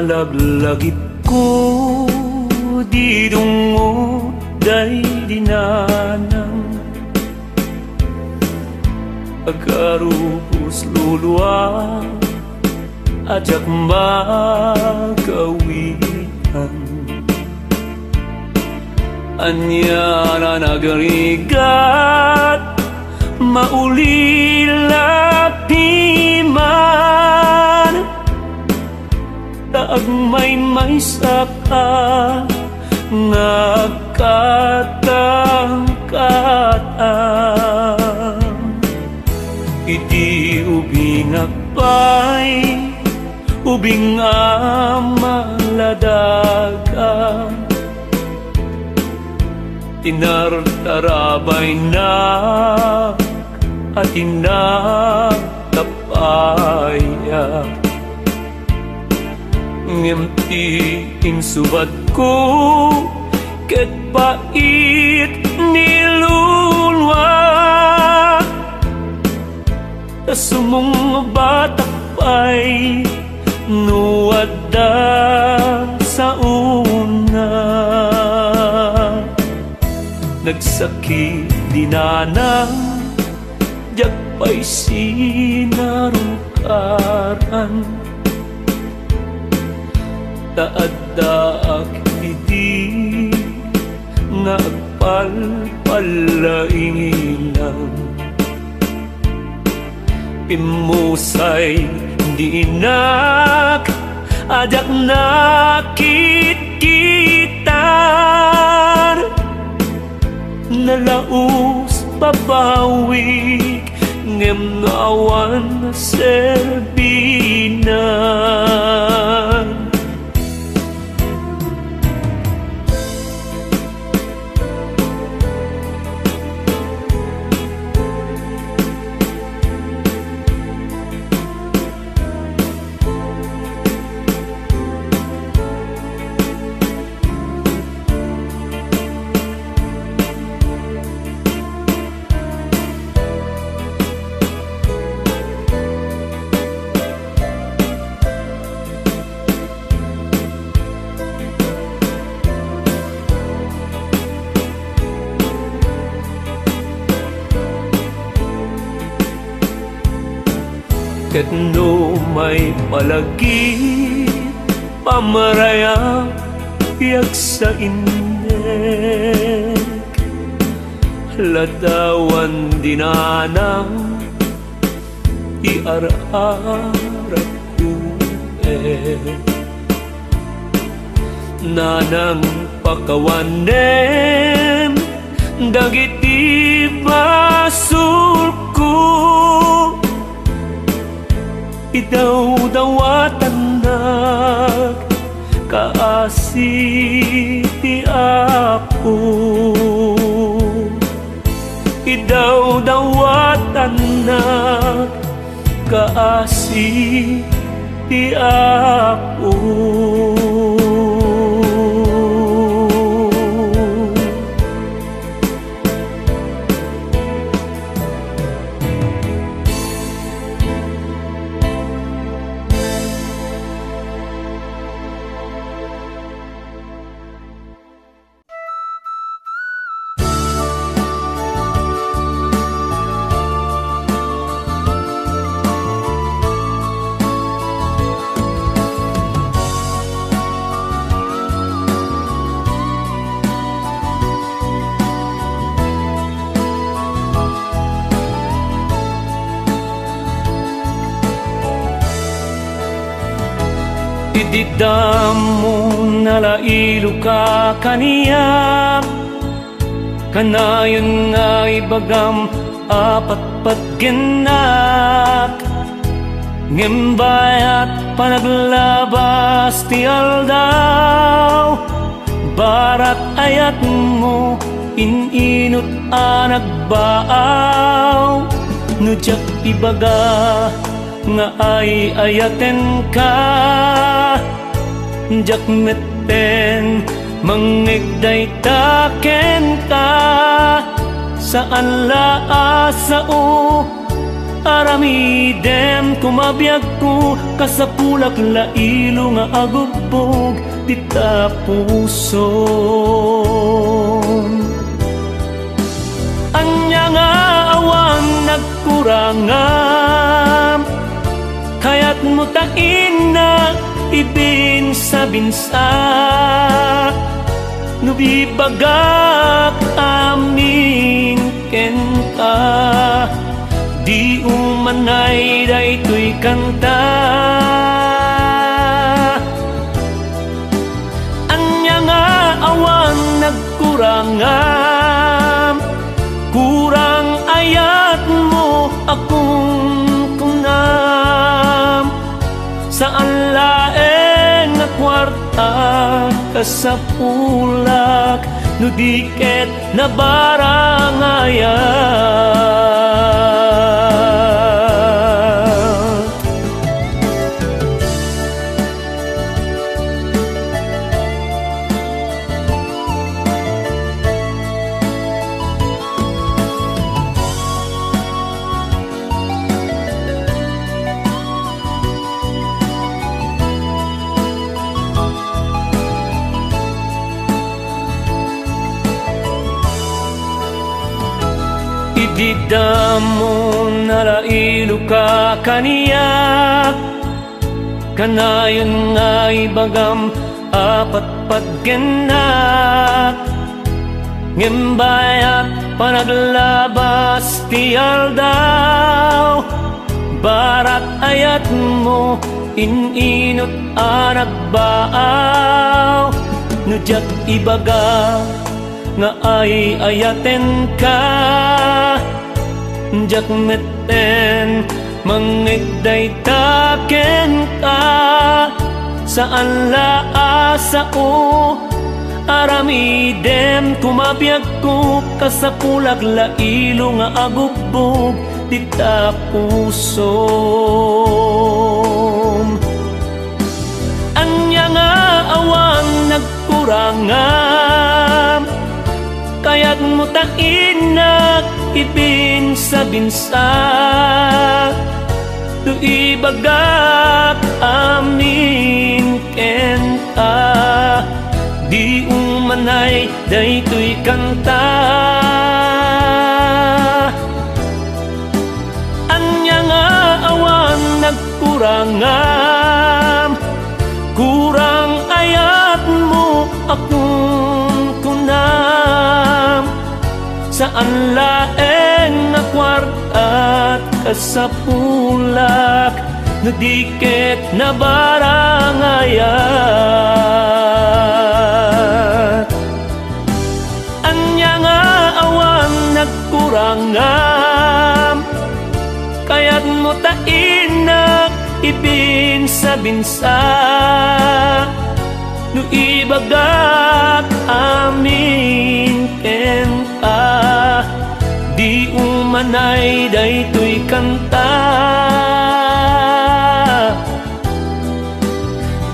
nalaglagip ko di dungod day dinanang agarubos luluwa ajak magawian anya na nagarigat maulilapiman taag may saka ngagkatang-katang iti ubing akbay ubing amaladaga tinartarabay na at inatapaya ngemti insubat ko ket pait nilulwa tasumong batakpay nuwadda sa una nagsakit dinanang jagpay sinarukaran taaddaak iti nga agpalpalailang pimusay diinak ajak nakit-kitan nalaus pabawik ngem awan serbinan ket no may palagi pamaraya piag sa inek ladawan dinanang iararap ko nanang pakawanem dagiti basulko idaw-dawatan nak kaasi ti Apo idaw-dawatan nak kaasi ti Apo ididamo nalailo ka kaniya kanayon nga ibagam apat-pat genak ngimbayat panaglabas ti aldaw barat ayat mo ininot anagbaaw nujak ibaga nga ay ayaten ka jak metten mangigday taken ka saan la asao aramidem kumabiyag ko kasapulak lailo nga agubog dita puso. Anya nga awan nagkurangam kaya't mo tain na ibin sa binsa nubibagak amin ken ka di umanay daytoy kanta. Anya nga awan nagkurangam kurang ayat mo akong kunam saan laeng nga kwarta kasapulak no diket na barangayan. Ididamo narailo ka kaniya kanayon nga ibagam apat padgenak ngembaya panaglabas tial daw barat ayat mo ininot anagbaaw nujak ibaga nga ay ayaten ka jak meten mangigday taken ka saan laasa o aramidem kumabiyag ko kasapulak lailo nga agubog dita puso. Anya nga awan nagkurangam kaya't mo tain na ibin sa binsa tu ibagak amin ken ka di umanay daytoy kanta. Anya nga awan nagkurangam kurang ayat mo akong kunam saan laeng nga kwarta't kasapulak no diket na barangayat. Anya nga awan nagkurangam kaya't mo tain na ibin sa binsa no ibagak amin ken ka di umanay daytoy kanta.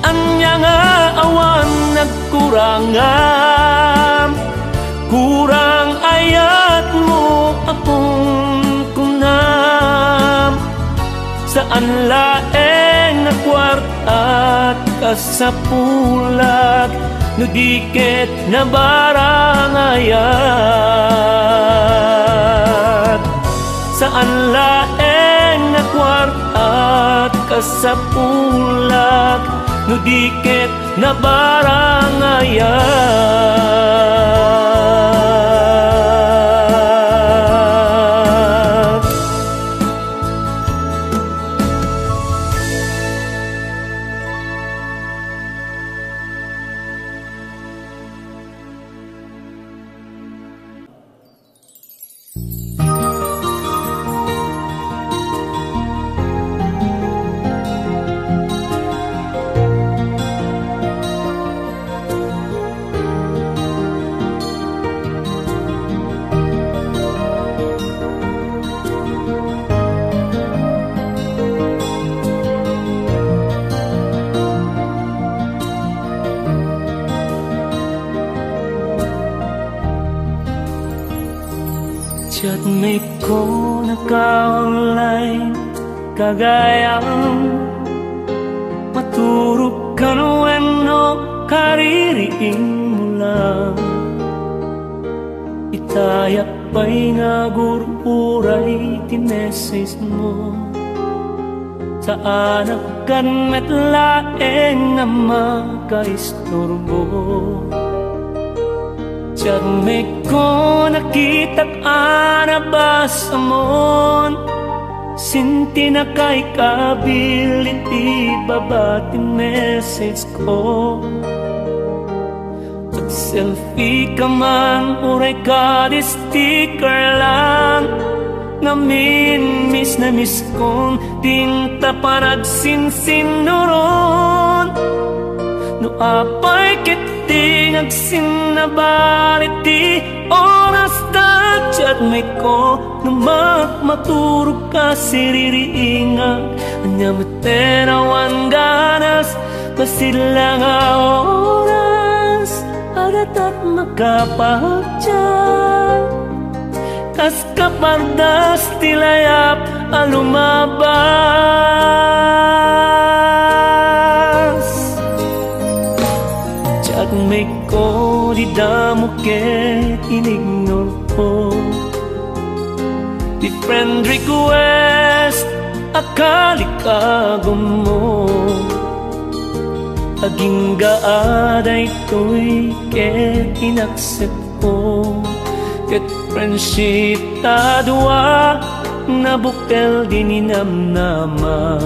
Anya nga awan nagkurangam kurang ayat mo akong kunam saan laeng nga kwarta't kasapulak no diket na barangayat. Saan laeng nga kwarta't kasapulak no diket na barangayat. Chatmate ko naka-online, kagayang maturog ka no kaririing mo lang. Itayak pa'y nagururay tinesis mo. Sa anak kan metlaeng nga makaisturbo. Chatmate ko nakita't anabas amon. Sinti na kay kability babati message ko. Pag selfie ka man, uray ka di sticker lang. Namin miss na miss kong tinta parag sinsinuron. No apay kiting agsinabaliti oras na chatmate ko. No maturog ka siririingag anya materawan ganas pasila nga oras agat at makapagtyan. Kas kapardas tilayap alumabas. Chatmate ko di damo ket inignore ko. Di friend request akali kagom mo. Aging gaaday ko'y ket inaccept ko. Ket friendship ta dua nabukel dininamnama.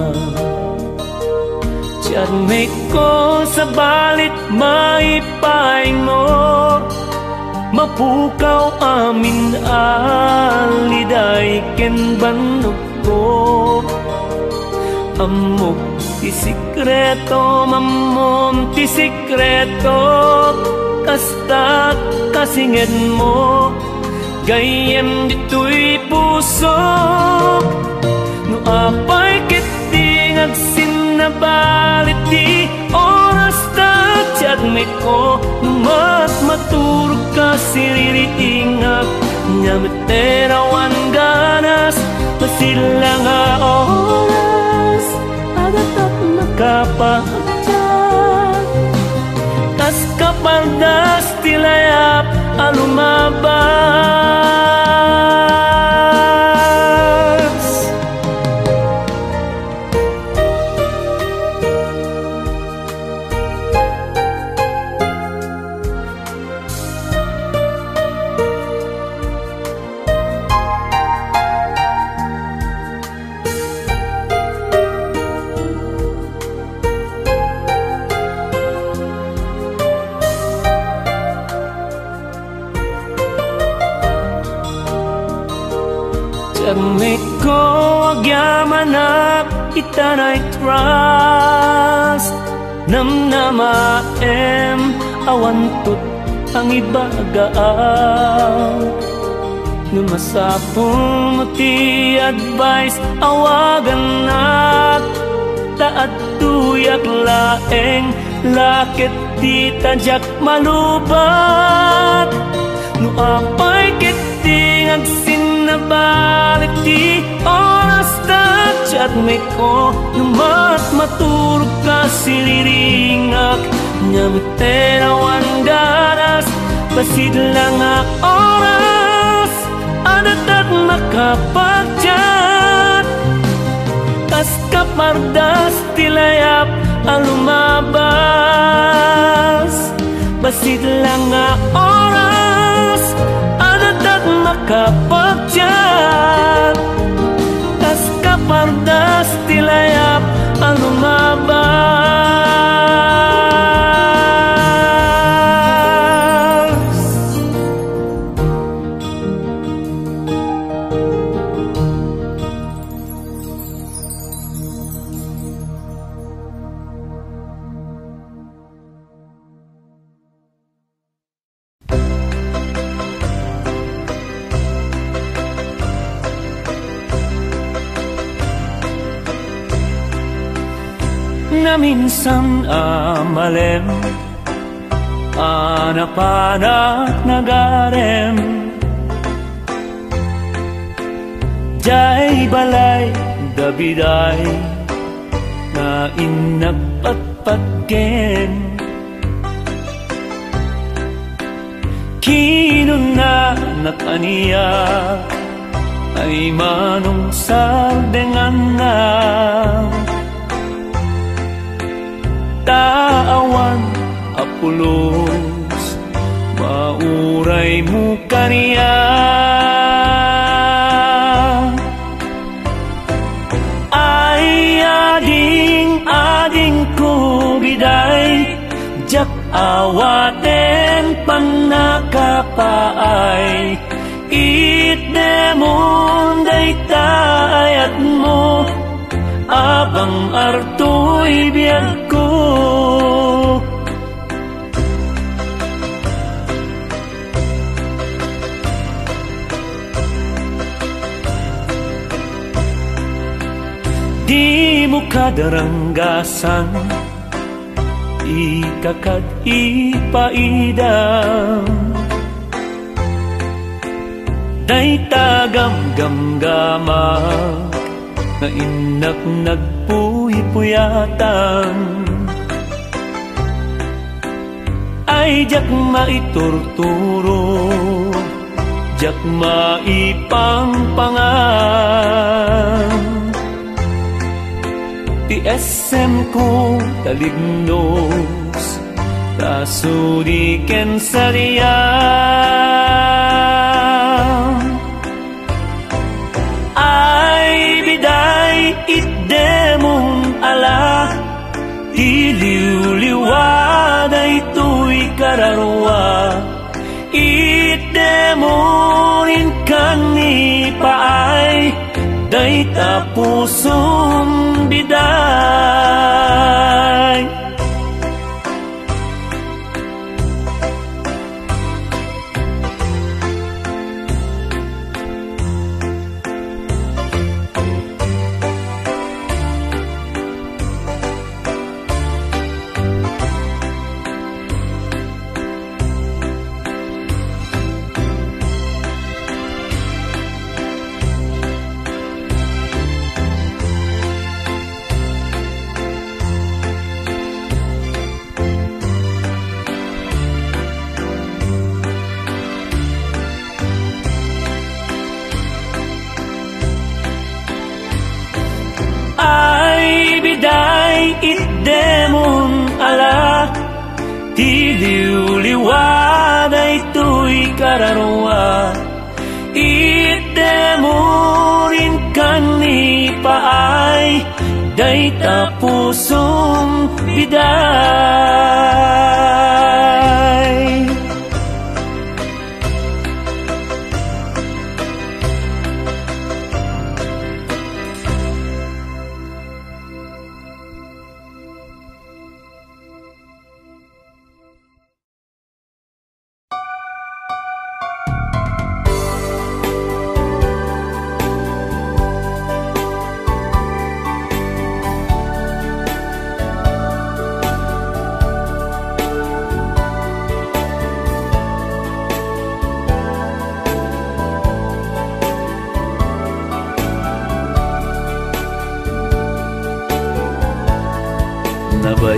Chatmate ko sa balit maipaing mo. Mapukaw amin aliday ken banok ko. Amok ti sikreto mamom ti sikreto. Kasta kasinged mo gayem dito'y puso. No apay kiting agsinabaliti oras na chatmate ko. No maturog ka siririingag nya materawan ganas pasila nga oras agat at makapagtyan. Kas kapardas tilayap alumabas. Chatmate ko agyamanap itanay trust. Namnamaem awantut ang ibagaaw. Numasapong mo ti advice awagan at taat tuyak laeng. Lakit di tadyak malubat. No apay kiting agsinabaliti oras na chatmate ko. No maturog ka siliringak nya materawan ganas pasidla nga oras adat at makapagtyan. Kas kapardas tilayap alumabas. Pasidla nga oras adat at makapagtyan. Kas kapardas tilayap alumabas. Na minsan amalem anapanak nagarem jay balay dabiday na inapatpatgen kinun na nakaniya ay manong sardengan na taawan apulos mauray mo kaniya ay ading ko biday jak awaten panakapaay itdemon day tayat mo abang arto'y biyag ko di mo kadaranggasan ikakad ipaidam day tagam-gamgamak na inak nagpuy-puyatan ay jak maiturturo jak maipangpangan ti SM ko talignos tasuriken sariyang ay biday itdemong ala iliw-liwaday tuy kararwa itdemonin kanipaay day tapusong biday itdemon ala tiliw-liwaday tuy kararwa itdemonin kanipaay day tapusong biday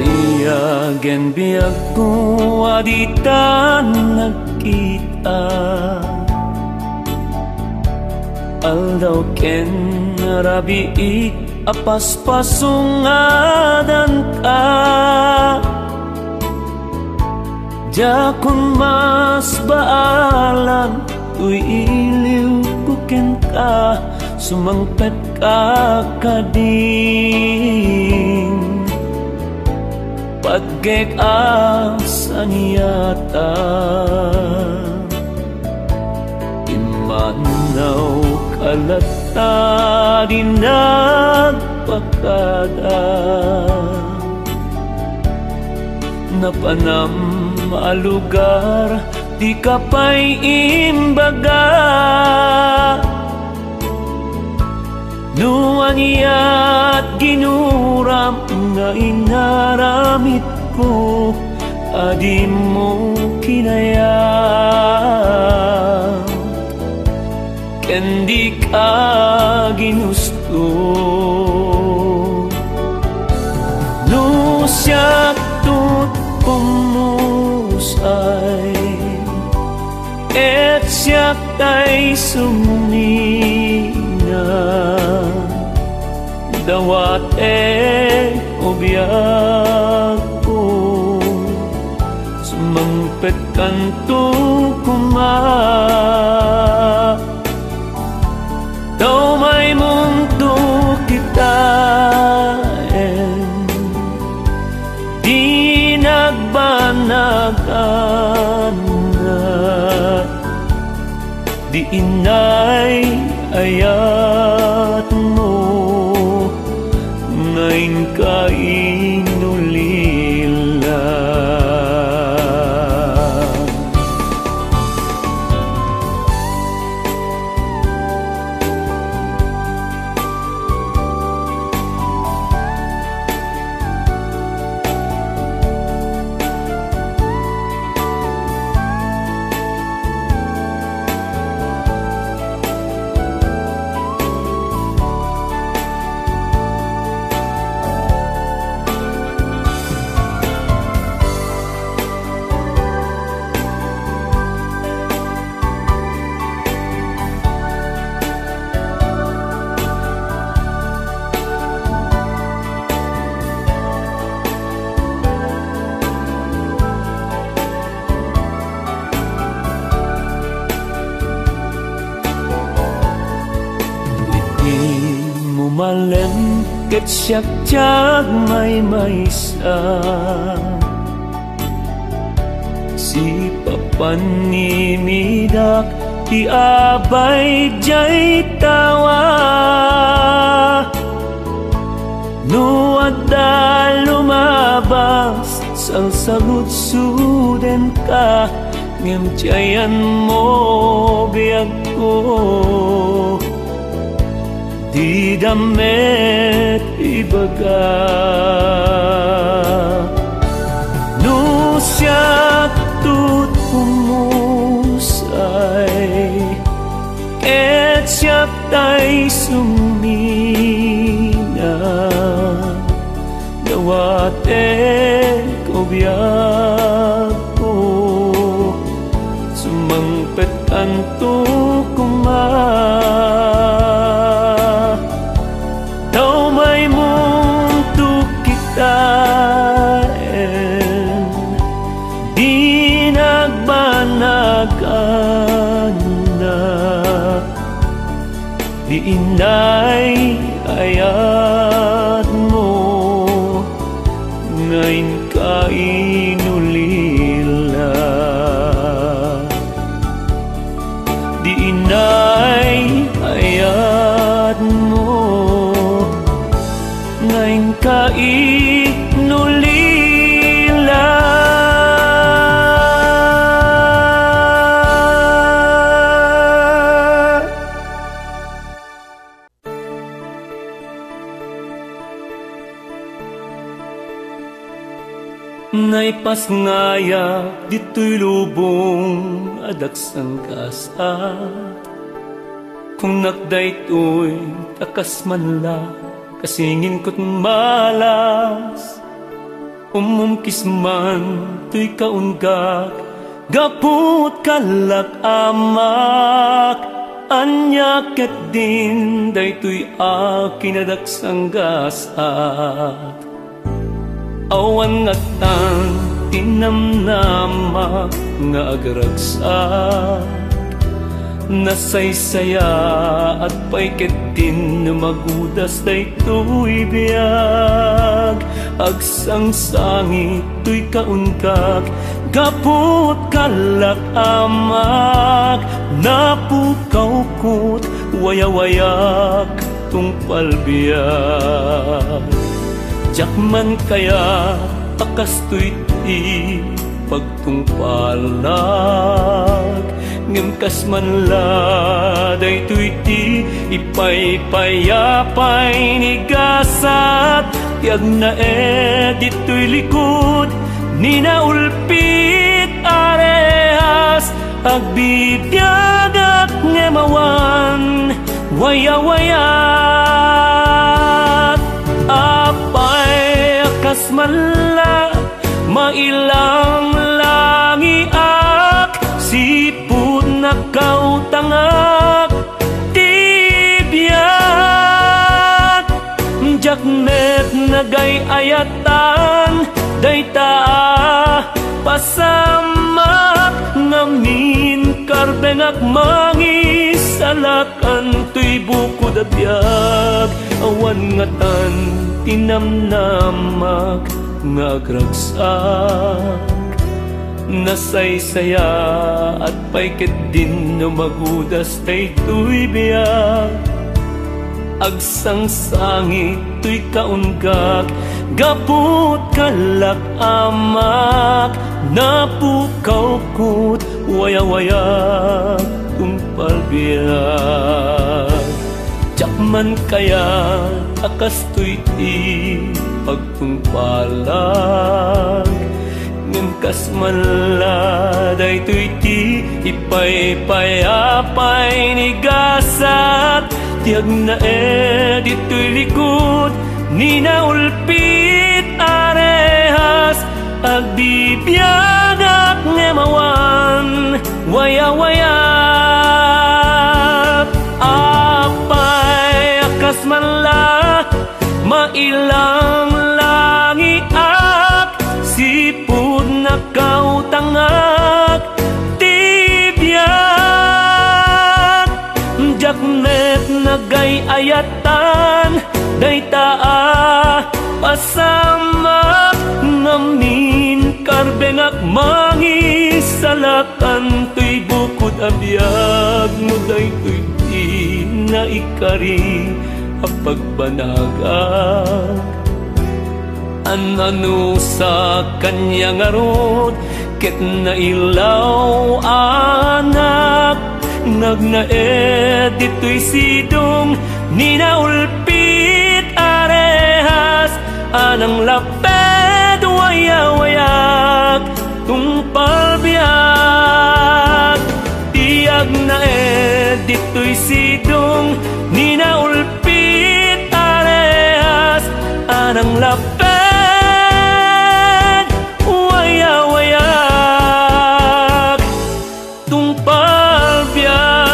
Nabayagen biyag ko aditan nagkita aldaw ken rabiik apaspasungadan ka jakun mas baalan tuy iliw buken ka sumangpet ka kading pagkek asan yata imanaw kalata din nagpakada napanam alugar di kapay imbaga nuan iyat ginuram nga inaramit ko adi mo kinaya ken di ka ginusto. No siya tut pumusay et siya tay sumina dawat obiag ko sumangpet kanto kuma. Daw may mundo kita di nagbanagan di inay ayat mo ngayon ka inulila. Malem ket siyak jag may maysa si papanimidak ti abay jay tawa. No adda lumabas sang saludsuden ka ngem jayan mo biag ko di damet ibaga. No siya tut pumusay ket siya tay sumina dawat obiag ko sumangpet kanto kuma. Daw may mundo kita di nagbanagan di inay ayat mo ngayon ka inulila. Di inay ayat mo ngayon ka inulila. Naipas ngaya dito'y lubong adaksang kasat kung nakdayto'y takas manla kasingin ko't malas umumkis man to'y kaunggak gaput kalak amak anyaket din dayto'y akin adaksang gasat. Awan nga tan tinamnamak nga agragsak nasaysaya at payketin na magudas daytoy biyag agsang sangit to'y kaungkak gaput kalak amak napukaw ko't wayawayak tungpal biyag. Jakman kaya akas to'y ti pagtungpalag ngimkas man laday to'y ti ipaypayapay ni gasat tiag na dito'y likod ni naulpit arehas agbibiyag at ngemawan wayawayat apay akas manla mailang langiak sipud na kautangak tibiyat jaknet nagay ayatan dayta pasamak ngamin karbengak mangisalakan tuy bukod abiyag awan ngatan tinamnamak ngagragsak nasaysaya at paikit din na magudas tay tuy biyag agsangsangit tuy kaungkak gaput kalak amak napukaw kut waya-waya tumpal biyag jakman kaya akas tuy ti pagtungpalag ngimkas manladay tuy ti ipay-payapay ni gasat tiag na edit tuy likod ni naulpit arehas agbibiyagak ngemawan waya-waya apay akas manla mailang langiak sipud na kautangak tibiyag jaknet nagay ayatan dayta pasamak ngamin karbengak mangisalakan tuy bukod abiyag mo day tuy di na ikari pagbanagag anano sa kanyang arod ket na ilaw anak nagnaed dito'y sidong ninaulpit arehas anang laped waya-wayak tungpal biyag tiyag na dito'y sidong ninaulpit anang lapad waya-wayak tungpal biyag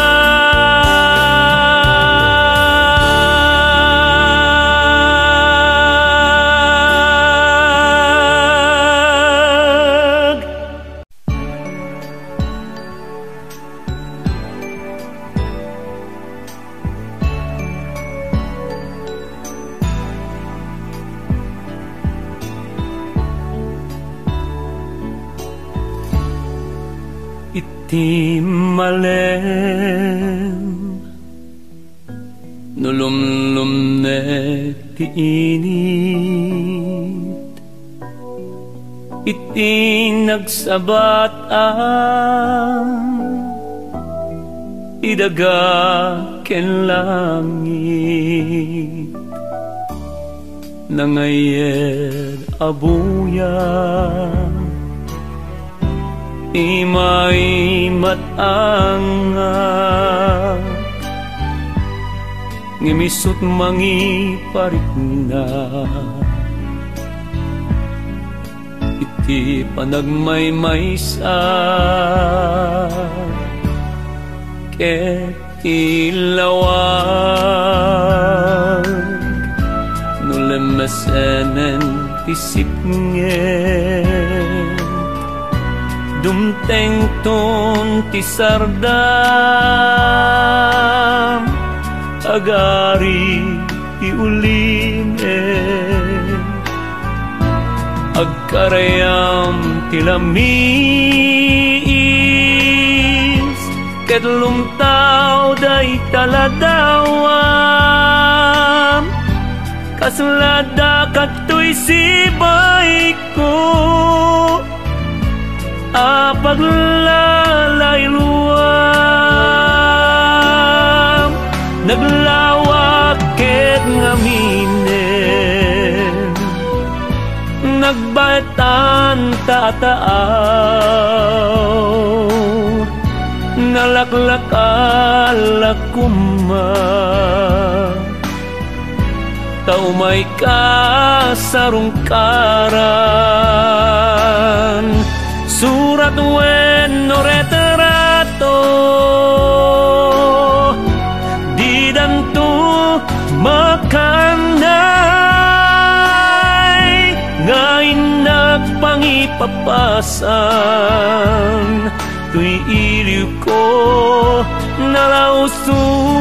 iti malem nulumlum ne ti init iti nagsabat idaga ken langit nangayed abuyan imay matanga ngimisot mangi parikna iti panagmaymaysa ket ilawag nulemesenen tisipngen dumteng ton ti sardam agari ti ulime agkarayam ti lamis ket lumtaw day taladawam kaslada katoy sibay ko apaglalayluam naglawak ket ngaminen nagbatan tataaw nalaklakal akuman Taumay ka sarong karan, surat wenno retrato, di danto makanay, ngayon nagpangipapasan, tuy iliw ko nalausunay.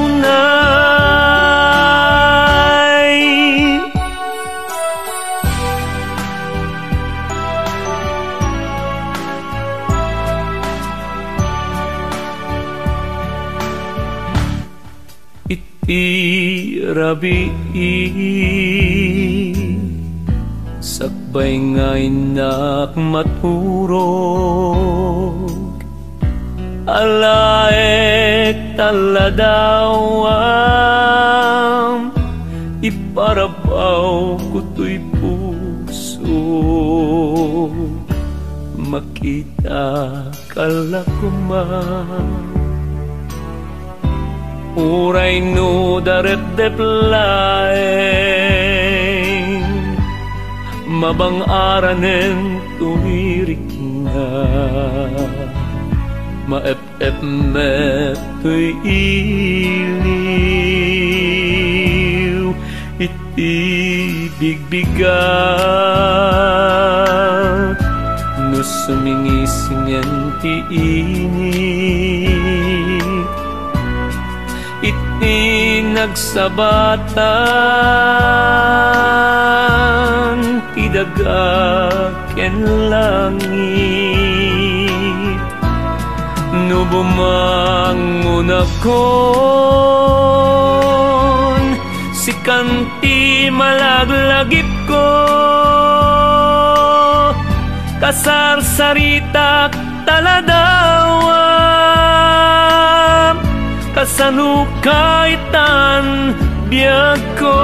Iti rabi sakbay nga inak maturog, alaek taladawam, iparabaw kuto'y puso, makita kalakuman. Uray no daret deplaeng, mabang-aranen tumirik nga, maep-ep-mep tuy iliw, iti bigbigat, no sumingisingen ti init, iti nagsabatan, ti daga ken langit, no bumangon akon, si kanti malaglagip ko, kasarsaritak taladawam, kasanukaitan biyag ko,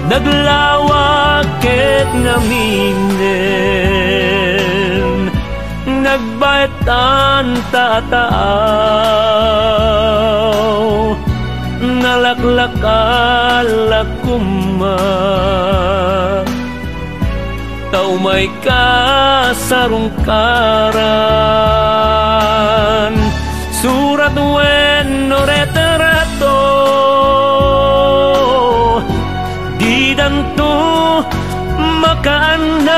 naglawag ket ngaminen, nagbaytan tataaw, nalaklakalakumma, taumay ka sarong karan, surat wenno retrato, di danto makaanay,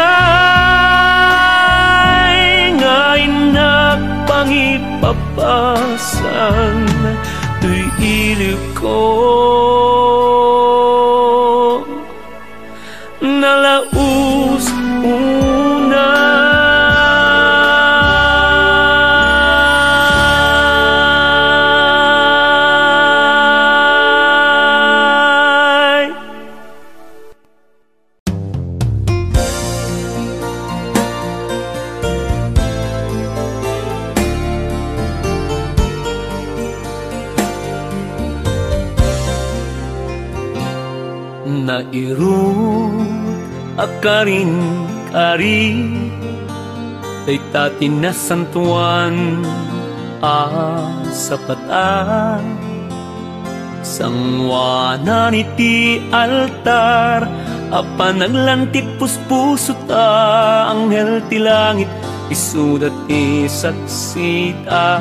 ngayon nagpangipapasan, tuy iliw ko nalaus una. Nairut akarin kari, tay tatin na santuan sapatan, sangwanan iti altar, apa naglantip puspuso ta, anghel ti langit isudat ti saksita,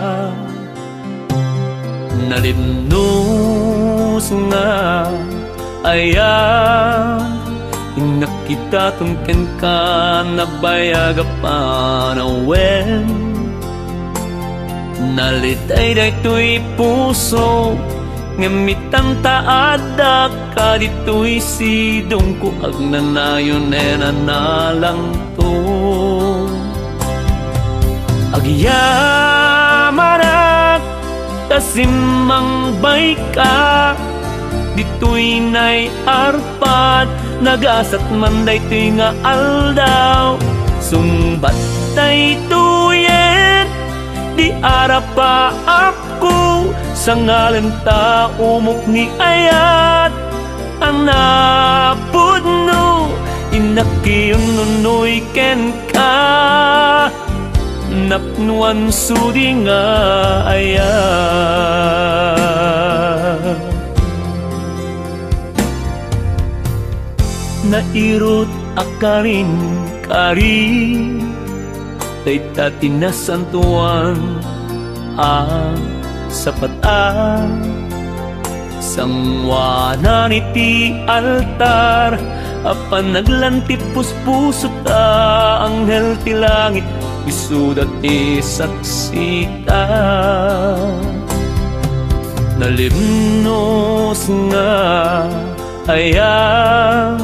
nalimnos nga ayan, nakita tungken ka nabayag panawen, nalitay daytoy puso, ngamitan taada ka ditoy sidong ko agnanayon enanalang to, agyamanak kasimang bay ka, dito'y nay arpat, nagasat man daytoy nga aldaw, sumbat daytoyen, di arapa ako, sa ngalan ta umok ni ayat, ang napudno, inakiyon nunoy ken ka, napnuan sudi nga ayat. irot akarin kari tay tatinasantuan sapat sangwanan iti altar apan naglantip puspusot anghel ti langit isudat isaksita nalimnos nga ayang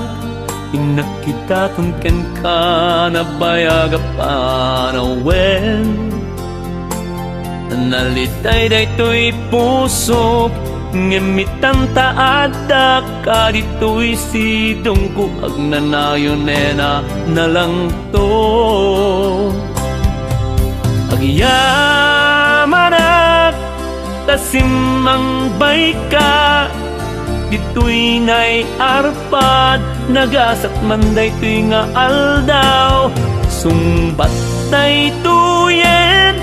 inakita ken ka nabayaga panawen nalitay daytoy puso ngemitan taada ka ditoy sidong ko agnanayon nena nalang to agyamanak tasimang bay ka ditoy nay arpad nagasat man daytoy nga aldaw sumbat daytoyen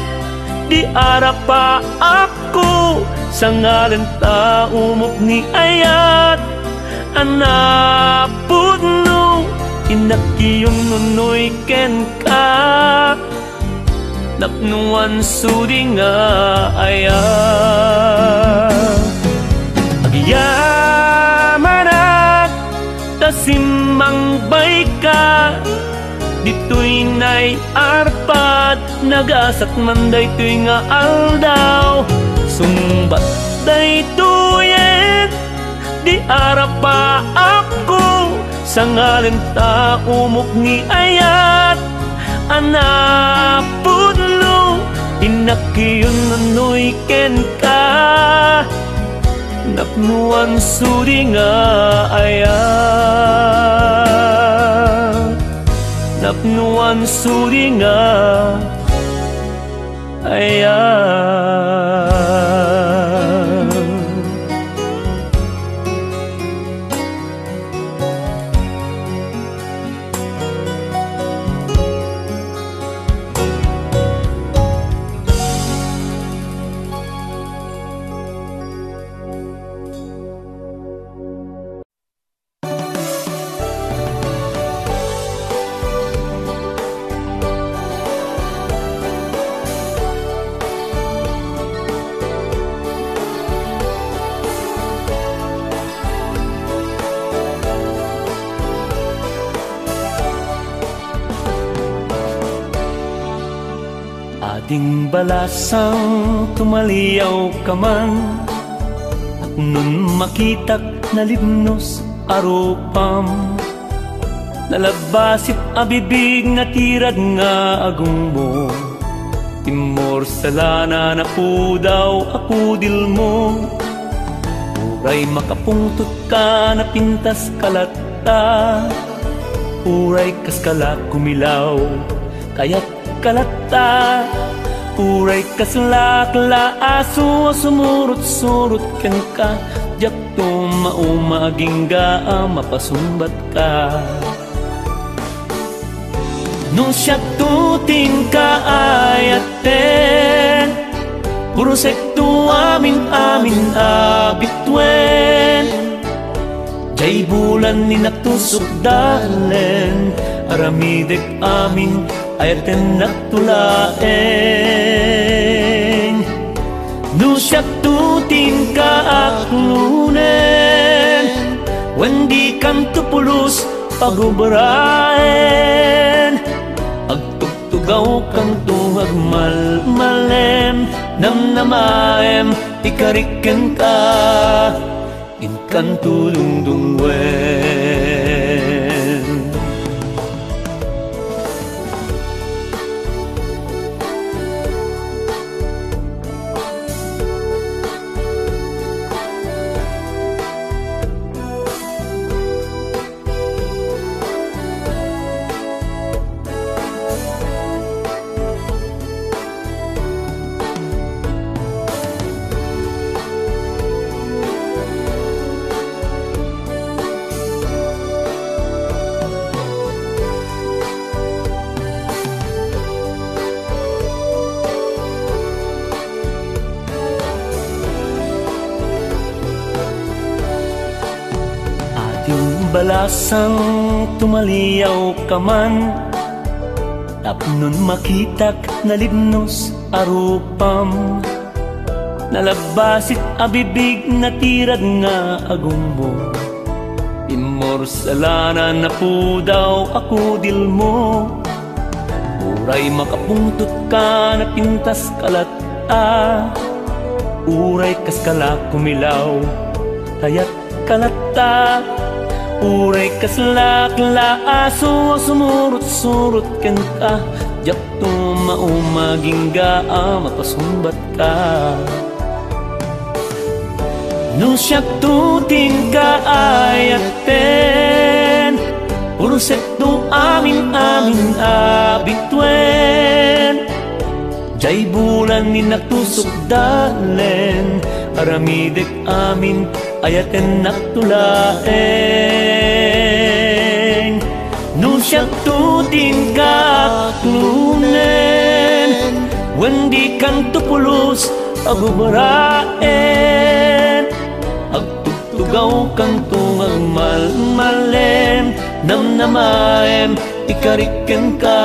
di arapa ako sa ngalan ta umok ni ayat anapod no inakiyon nunoy ken ka napnuan sudi nga ayat agyamanak tasimang bay ka ditoy nay arpad nagasat man daytoy nga aldaw sumbat daytoyen di arapa ako sa ngalan ta umok ni ayat anapod no inakiyon nunoy ken ka napnuan sudi nga ayat napnuan sudi nga ayat ading balasang tumaliyaw ka man at nun makitak nalimnos arupam nalabasit abibig na tirad nga agong mo timor sa lana na pudaw akudil mo uray makapungtot ka na pintas kalata uray kaskala kumilaw kaya't kalata uray kaslakla aso sumurot-surot ken ka jakto maumaging ga mapasumbat ka nung siya tuting ka ayaten puro sekto amin abitwen jay bulan ni natusok dalen aramidek amin ayaten naktulaeng no siya tuting ka aklunen wendi kan tupulus pagubraen agtugtugaw kan tuhag malmalem namnamaem ikariken ka inkan tulungdungwen balasang tumaliyaw ka man, tapnon makitak nalibnos arupam, nalabasit abibig natirad nga agong mo. Imorsalana na po daw ako dil mo, uray makapungtot ka na pintas kalata, uray kaskala kumilaw tayat kalata, uray kaslakla aso sumurot-surot ken ka, jak to maumaging gaa mapasumbat ka. No siyak tuting ka ayaten, uruset to amin-amin abitwen, jay bulan ni nagtusok dalen, aramidek amin ayaten naktulaeng. No siyak tuting ka klunen, wendi kang tupulos agubaraen, agtugtugaw kang tungang malmalem, namnamaem ikariken ka,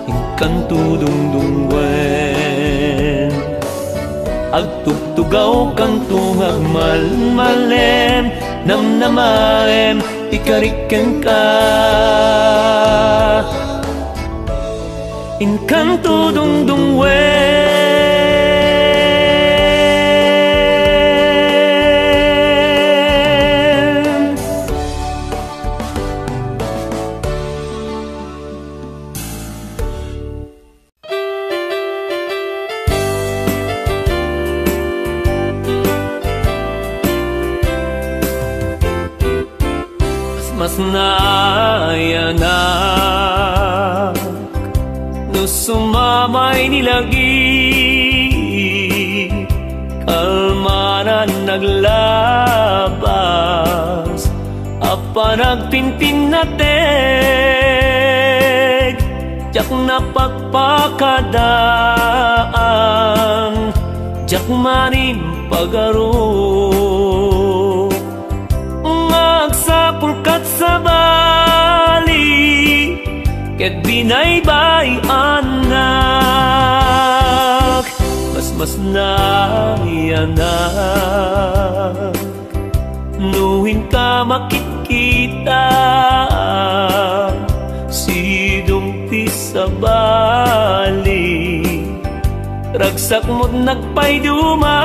ingkang tudungdungwen. Agtugtugaw kang tungang malmalem, namnamaem ikariken ka, ingkang tudungdungwen. Mas nayanak no sumamay nilagi, kalmanan naglabas apa nagpinpin nateg, jak napagpakadaan, jak manim pagaro, magsapulkat sa bali, ket binaybay anak, mas nayanak, nuhin ka makikita, sidong sa bali, ragsak mo't nagpayduma,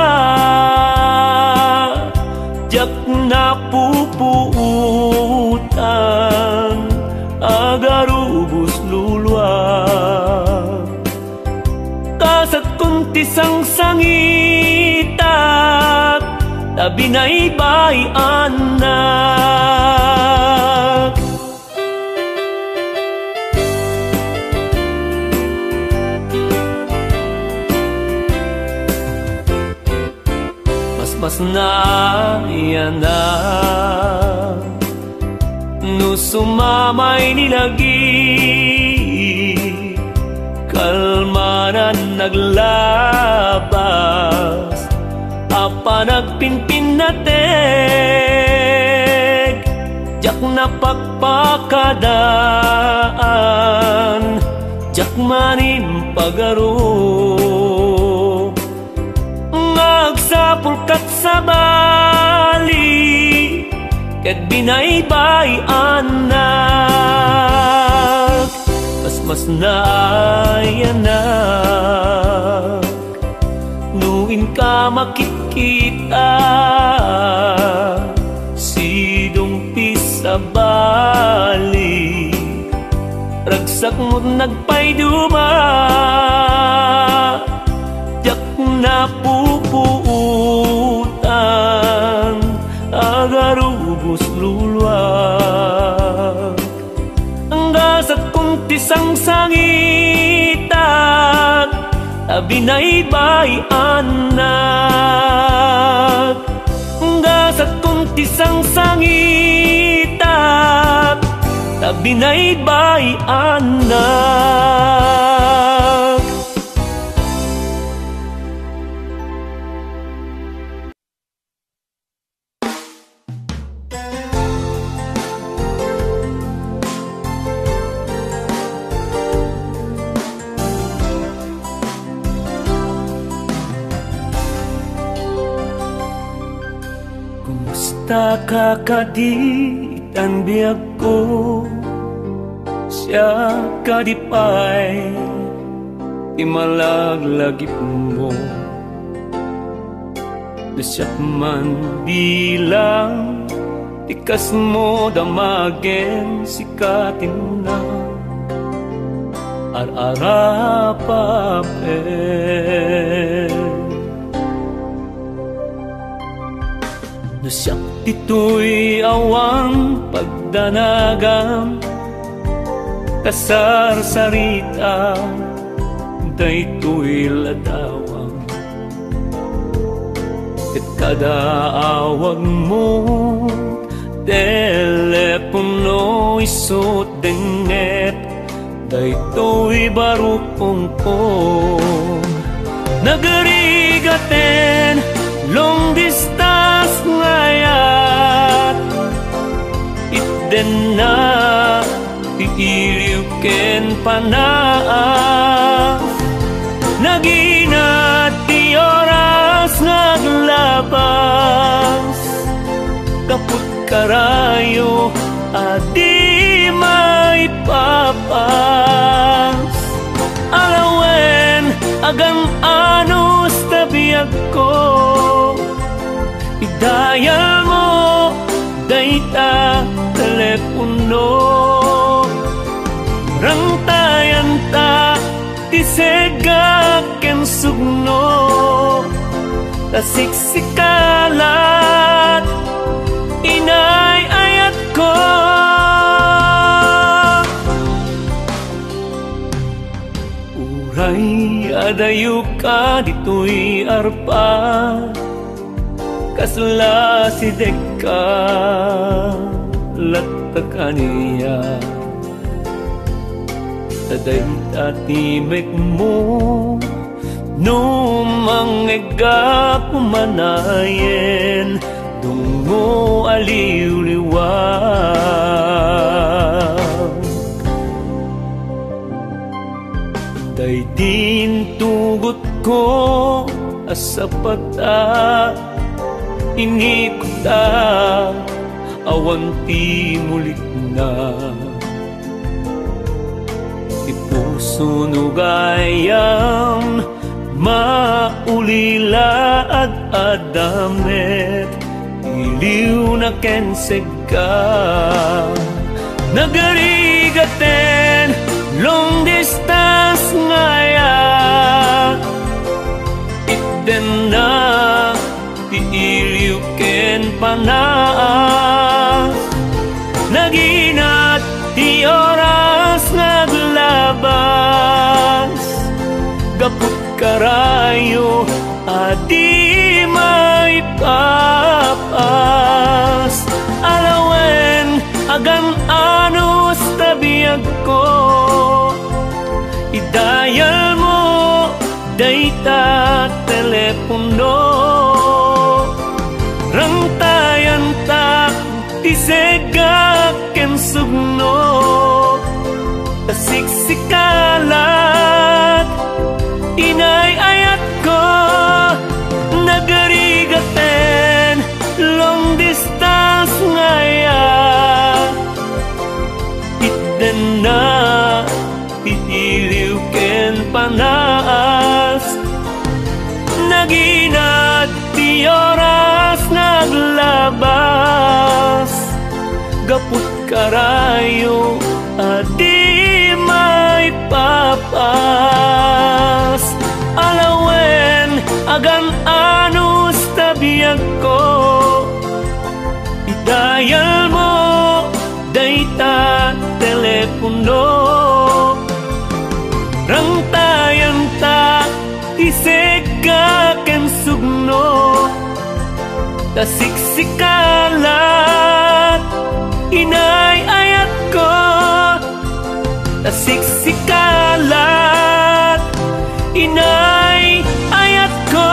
jak napupuutan, agarubos lulwa, kasat kuntisang sangitak, tabi na iba'y anak. Mas nayanak no sumamay nilagi, kalmanan naglabas apa nagpinpin nateg, jak napagpakadaan, jak manim pagaro, magsapulkat sa bali, ket binaybay anak, mas nayanak, nuin ka makikita, sidong sa bali, ragsak mo't nagpayduma, jak napupuutan, agarubos luluwag, ang gasat kuntisang sangitan, tabi na iba'y anak, ang gasat kuntisang sangitan, tabi na iba'y anak. Basta kakaditan biyag ko siya kadipay imalaglagip mo na siya man bilang tikas mo damagen sikatin na ar-arapapel na siya tito'y awang pagdanagan kasar sarita dayto'y ladawang at kada awag mo telepono isot denget dayto'y barupong ko nagarigaten long distance ngayat itten na tiiliw ken panaa naginat ti oras naglabas kaput karayo adi may papas alawen agam anus tabiyag ko idayal mo dayta telepono rangtayan ta tisegak ken sugno tasiksikalat inay ayat ko uray adayo ka dito'y arpa kasla si deka latakaniya taday tatimek mo no mangega pumanayen dungo aliw-liwag day din tugot ko asapata inikuta awan ti mulit na sunugayam maulila at adamet iliw na kensega nagarigaten long distance ngaya itten na tiiliw ken panaas naginat ti oras naglabas gaput karayo adi may papas alawen agam anus tabiyag ko idayal mo dayta telepono rangtayan ta tisegak ken sugno tasiksikalat inay ayat ko nagarigaten long distance ngaya itten na titiliw ken panaas naginat ti oras naglabas gaput karayo adi may papas alawen agam anus tabiyag ko idayal mo dayta telepono rangtayan ta isegak ken sugno tasiksikalat inay ayat ko tasiksikalat inay ayat ko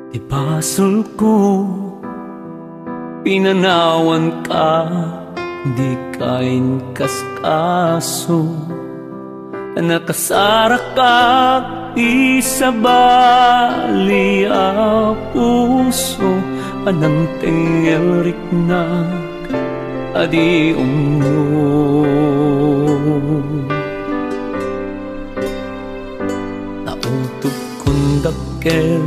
Ipasol ko, pinanawan ka, di kain kaskaso. Nakasara ka, isabali a puso. Anang tengerik na, adi umno. Nautog kundakel,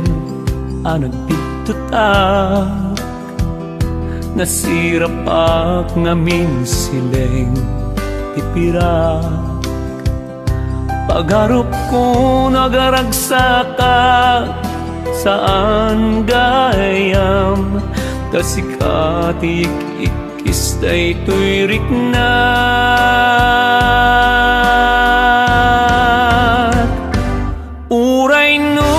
nagpitutak, nasirapak ngamin sileng ipirak. Pagharap ko nagaragsakat, saan gayam, tasikat ikikis daytoy riknat. Uray no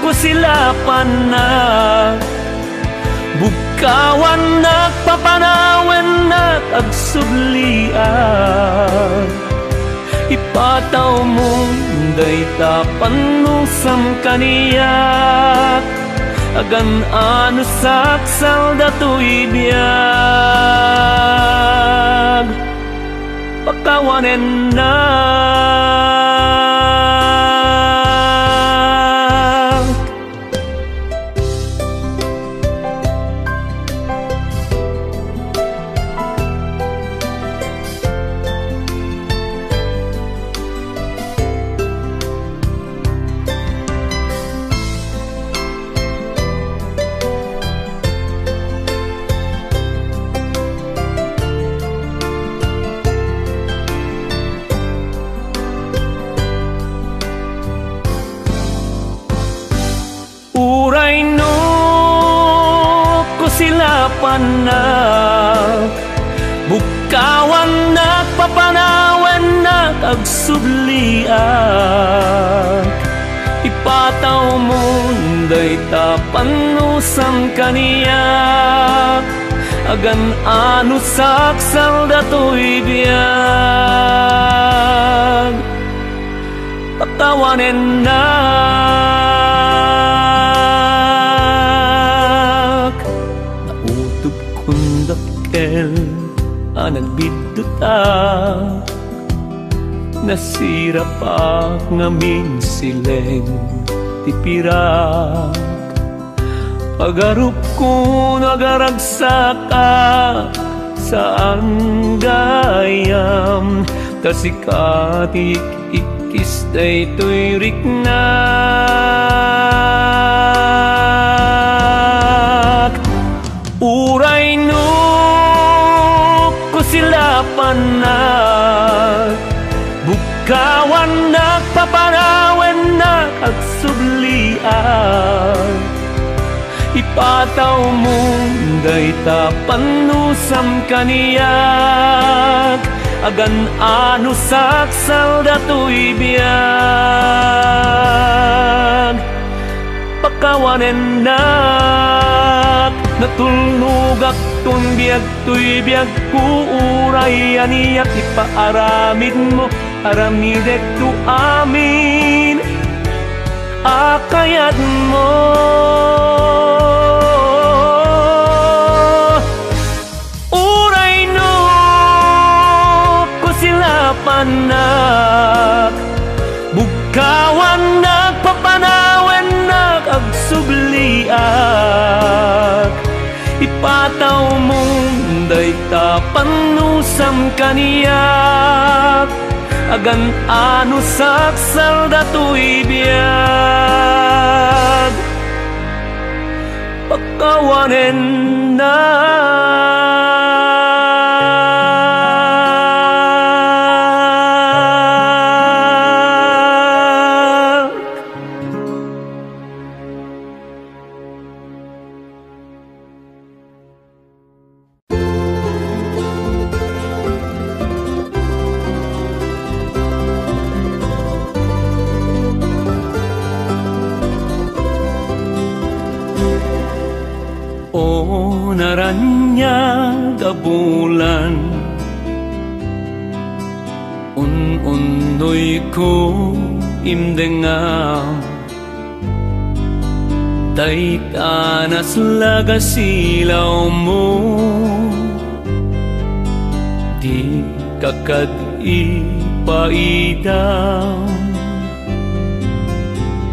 ko sila panak, bukawan nagpapanawen nag-agsublian. Ipataw mo daytapan no sam kaniyak, agan ano saksal datoy biyag. Pakawanen na panak, bukawan nagpapanawen nag-agsubliak. Ipataw mo daytapan no sam kaniyak, agan ano saksal datoy biyag. Pakawanen na nagbidutak, nasirapak ngamin sileng tipirak. Pagharap ko nagaragsakat, saan gayam, tasikat ikikis daytoy riknak. Uray no sila panak, bukawan nagpapanawen nag-agsublian. Ipataw mo daytapan no sam kaniyak, agan ano saksal datoy biyag. Pakawanen nak natulnugak tun biyag tuy biyag ku uray aniyak ipaaramid mo, aramidek tu amin akayat mo. Uray no ko sila panak, bukawan nagpapanawen nag-agsubliak. Ipataw mo daytapan no sam kaniyak, agan ano saksal datoy biyag. Pakawanen na naranya gabulan, un-undoy ko imdengam. Tay tanas laga silaw mo, di kakad ipaidaw.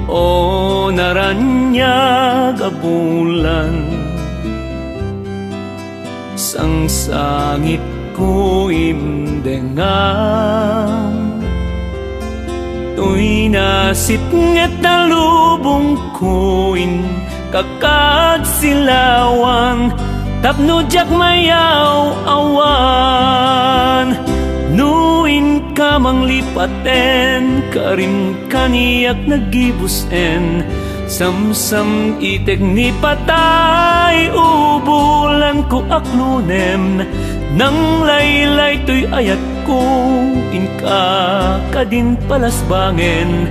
O naranyag a bulan, sang sangit ko imdengan. Tuy nasitnget na lubong koin kakad silawan, tapno jak mayaw awan. Nuin ka mang lipaten, karim kaniyak nagibusen. Samsam itek ni patay, ubulan ko aklunem. Nang laylay to'y ayat ko, inka kadin palasbangen.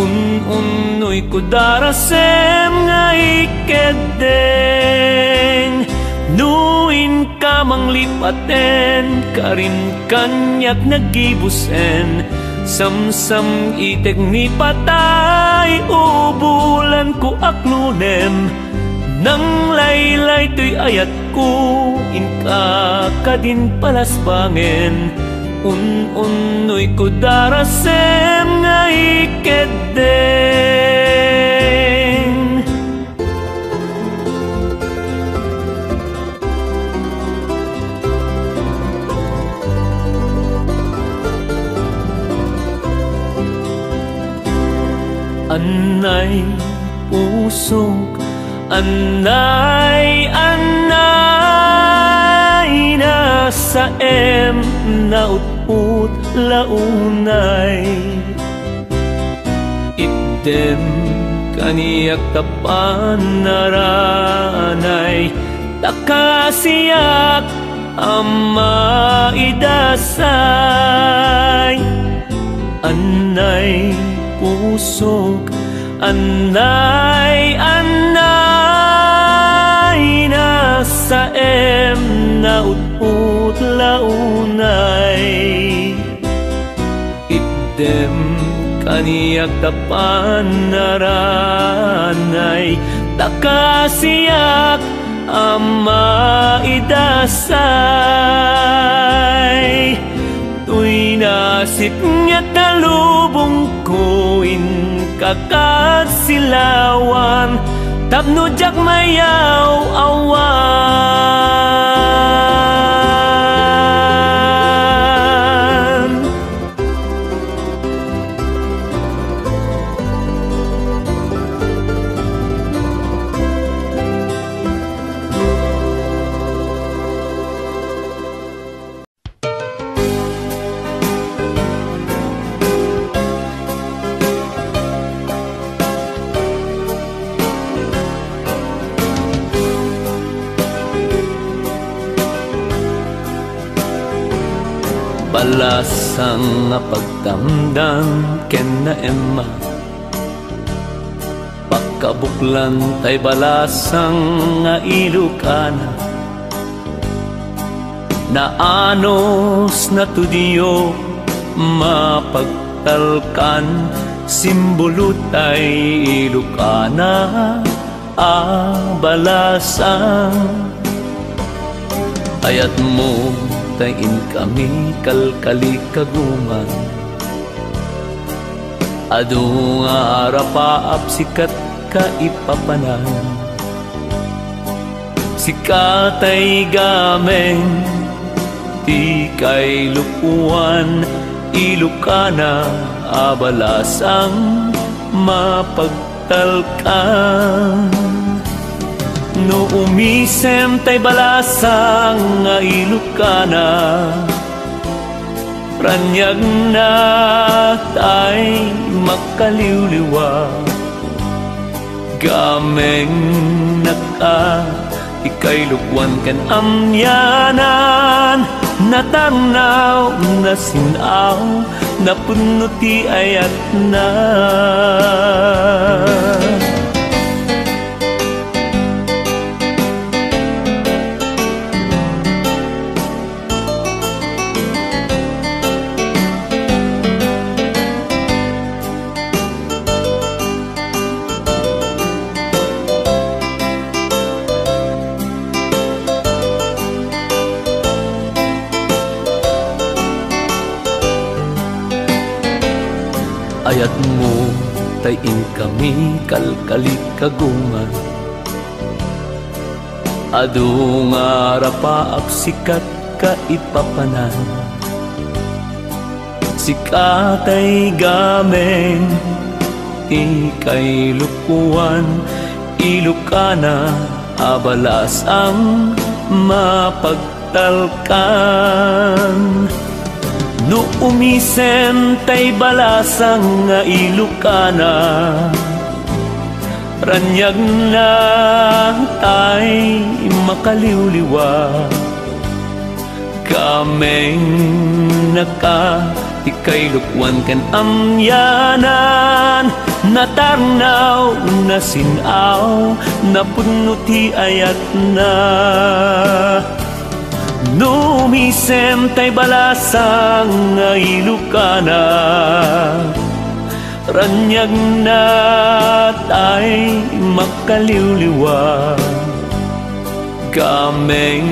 Un-unoy ko darasem nga ikedeng. Nuin ka mang lipaten, karin kanyak nagibusen. Samsam itek ni patay, ubulan ko aklunem. Nang laylay to'y ayat ko, inka kadin palasbangen. Un-unoy ko darasem nga ikedeng. Anay pusok, anay, anay, nasa na ut launay. Item kaniyak tapan naranay, takasiyak ama idasay. Anay pusok, anay, anay, nasa na ut launay. Idem kaniyak tapan naranay, takasiyak ama idasay. Tuy nasipngat na lubong koin kakad silawan, tapno jak mayaw awan. Balasang nga pagdamdam ken na Emma, pagkabuklan tay balasang nga ilukana. Naanos na tudiyo mapagtalkan, simbolo tay ilukana a balasang. Ayat mo tayin kami kalkali kaguman, adu nga arapaap sikat ka ipapanan. Sikatay gameng di kay lupuan, ilukana abalasang mapagtalkan. No umisem tay balasang nga ilukana, ranyag na tay makaliwliwa. Gameng naka ikay lukwan kan amyanan, natanaw na sinaw na puno ti ayat na. ayat mo tayin kami kalkalik kagungan. Adung arapaak sikat ka ipapanan, sikatay gameng ikay lukuan, Ilocana abalas ang mapagtalkan. No umisen tay balasang nga Ilocana, ranyag na tay makaliwliwa. Kameng naka ikay lukwan kan amyanan, natarnaw na sinaw, napunuti ayat na. Numisem tay balasang nga Ilocana, ranyag na tay makaliwliwa. Kameng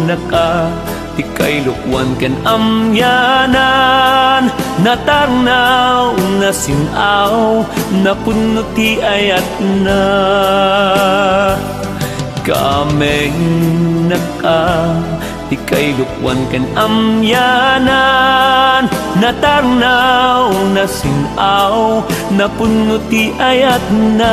naka ikay lukwan ken amyanan, natarnaw na sinaw, napunuti ayat na. Kameng naka ikay lukwan ken amyanan, natarnaw na sinaw, napunuti ayat na.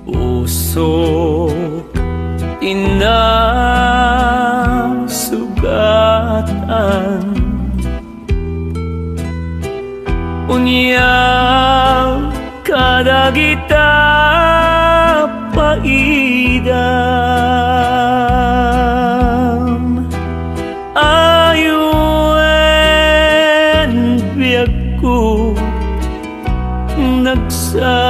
Usok inasugatan, unyang kadagita paidam, ayuen biag ko nagsaemen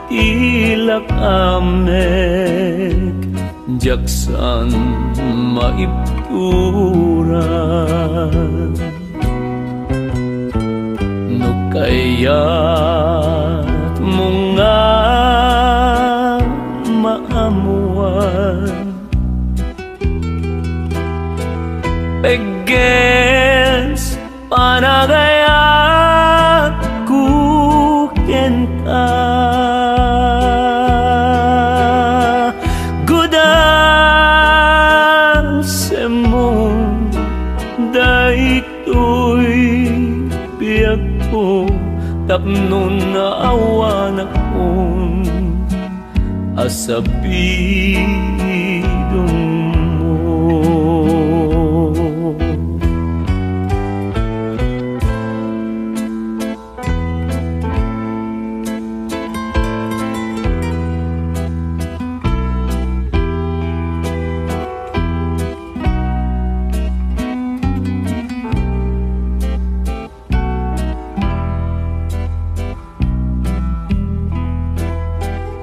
ilak amek, jaksan maipturan. No kaya't mo nga maamuan, against panagayat kuken ka. Gudan semong daytoy biag ko, tapnon na awan akong asabidong mo.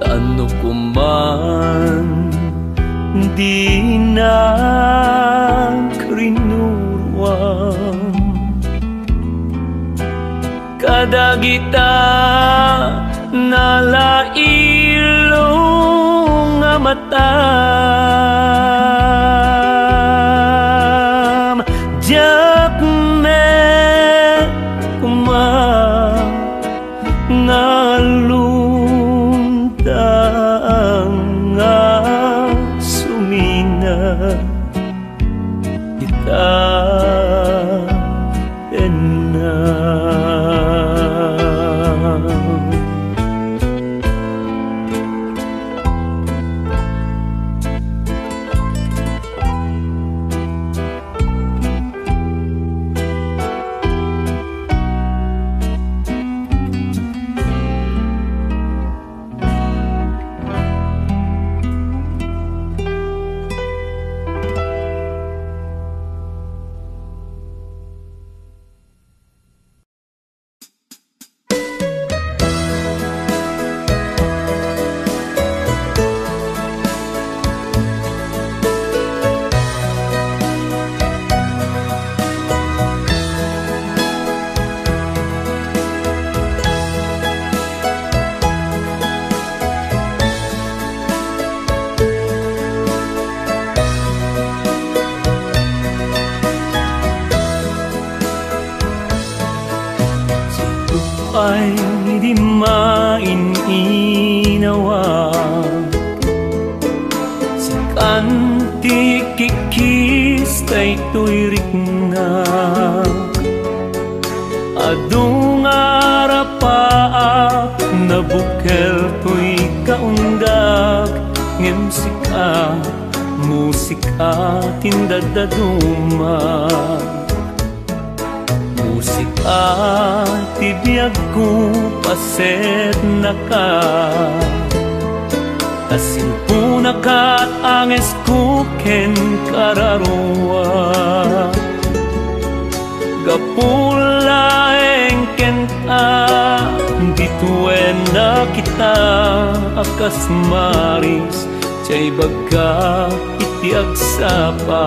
Ano kuman di na krinuruan, kadagita nalailong nga matam, jak me kuma ngalundang nga sumina kita ay di maininawag. Si kanti kikis tay tuyrik na adung arapaak na bukel tuy kaundag ngem sika musika tindadaduma musika tibiyag ko paset na ka asin kat anges kuken kararuwa gapula engken dituen na kita akas maris chay baga itiag sapa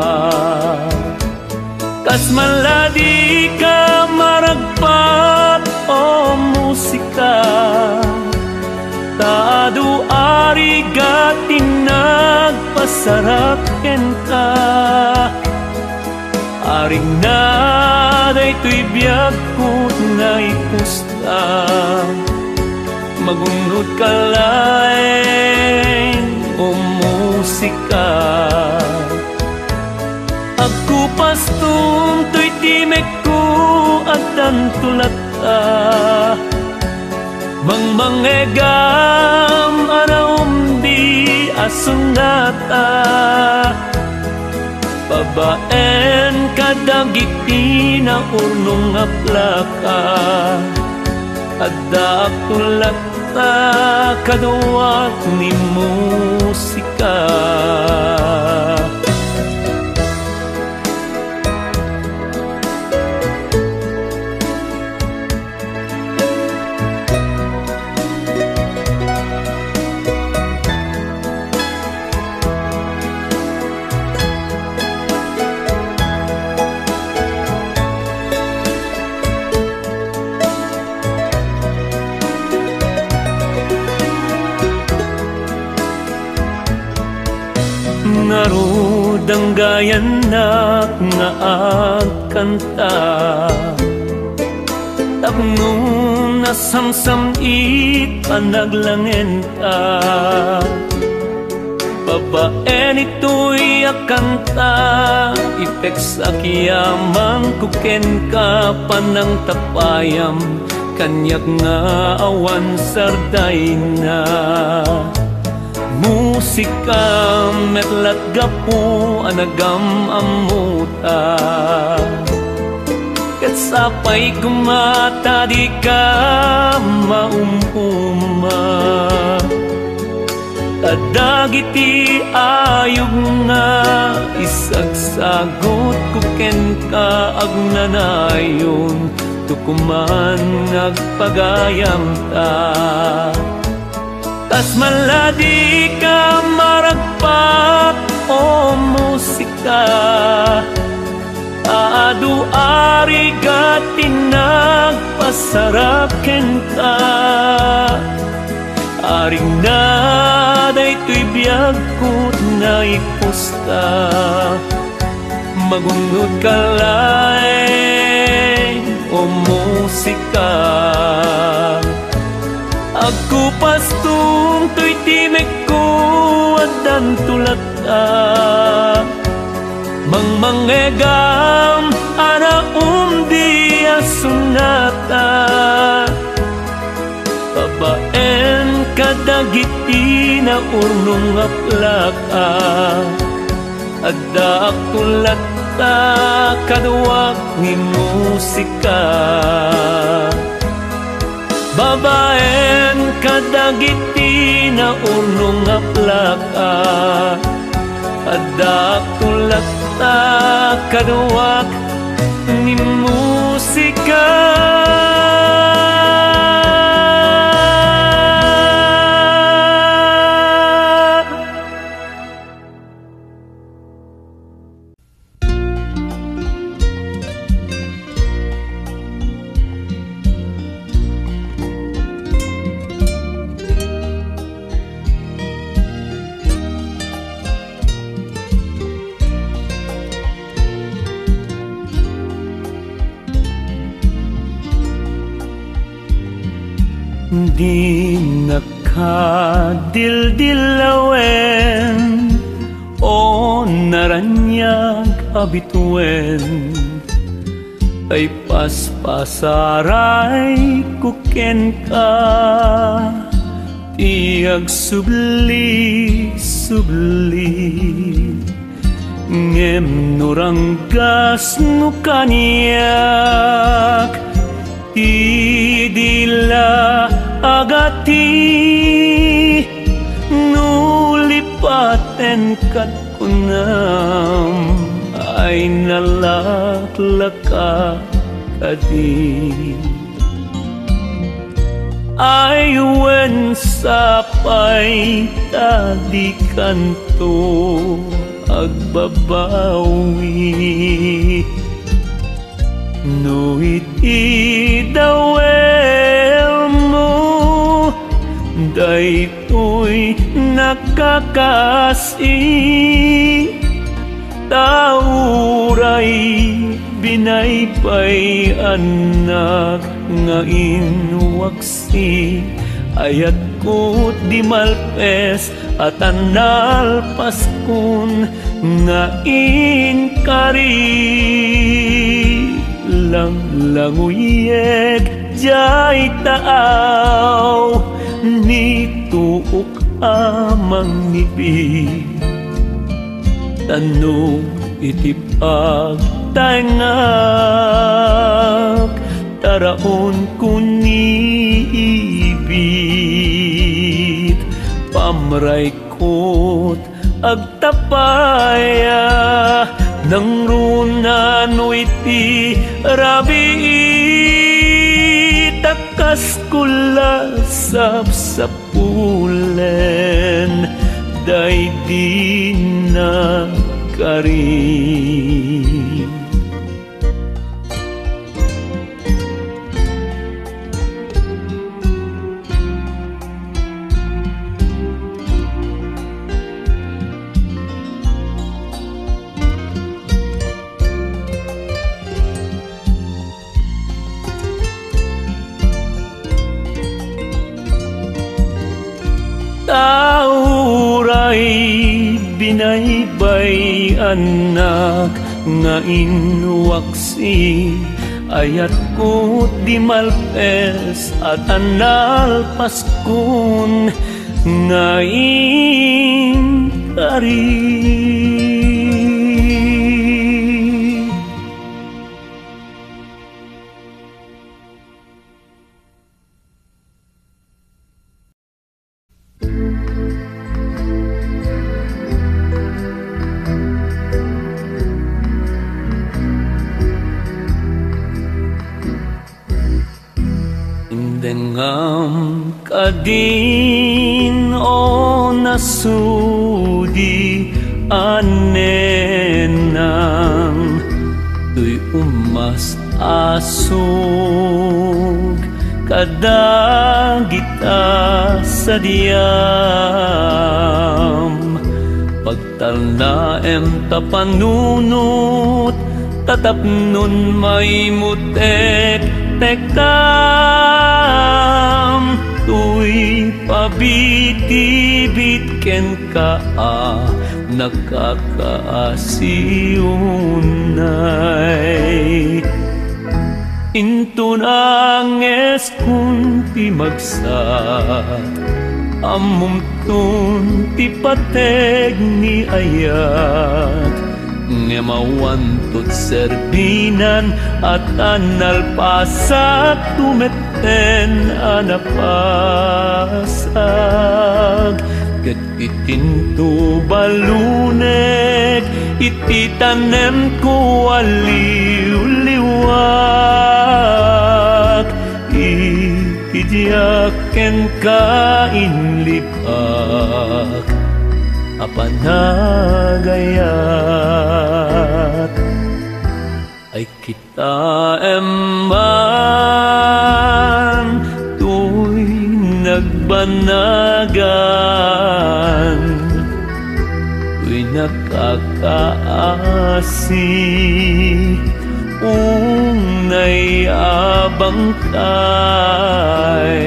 kas maladi ka maragpat o musika taadu arigatin nagpasarap kenta aring na daytoy biyag ko na ipusta magunod ka lain o musika aku pastum to'y timek ko at tantulata mangegam anaum di asunata babaen kadagiti na urnong aplaka adda tulata kaduwat ni musika narudang gayan na nga agkanta tapno nasamsam it panaglangenta babaen ito'y akanta ipek sa kiyamang kuken ka panang tapayam kanyak nga awan sarday na musika metlat gapu anagam amuta ket sapay kumata di ka maumpuma kadagiti ayog nga isagsagot kuken ka agnanayon tukuman nagpagayam ta tas maladi ka maragpat o musika adu arigatin nagpasarap kenta aring na daytoy biyag ko na ipusta magunod ka lain o musika aku pastum to'y timek ko at tantulata mangegam ana di asunata babaen kadagiti na urnong aplaka adda tulata kaduwak ni musika babaen kadagiti na urnong aplaka adda tulata kaduwak ni musika di nakadildilawin o naranyag abituen ay paspasaray kuken ka tiag subli ngem nuranggas no kaniyak idila agati nulipaten kat kunam ay nalaklaka kadi ay wen sapay tadi kanto agbabawi no itidawel mo daytoy nakakasi tauray binaypay anak nga inwaksi ayat ko di malpes at anal paskun nga inkari languyeg jay taaw nituok amang nibig tanong itipag tangak taraon kunibit pamray kot agtapaya nang runano iti rabi takas kula sapsapulen day di na karin tauray binaybay anak nga inwaksi ayat ko di malpes at anal paskun nga inkari Dengam kadin o nasudi anenang tuy umas asog kadagita sa diyam pagtalnaem tapanunot tatapnon may mutek tekam tuy pabitibit ken ka nakakaasiunay intun anges kunti magsat amumtun ti pateg ni ayat ngemawantot serbinan at analpasak tumeten anapasag ket itinto balunek ititanem ko aliw-liwak itidyaken kainlipak apanagayat ay kita eman tuy nagbanagan tuy nakakaasi unay abang kay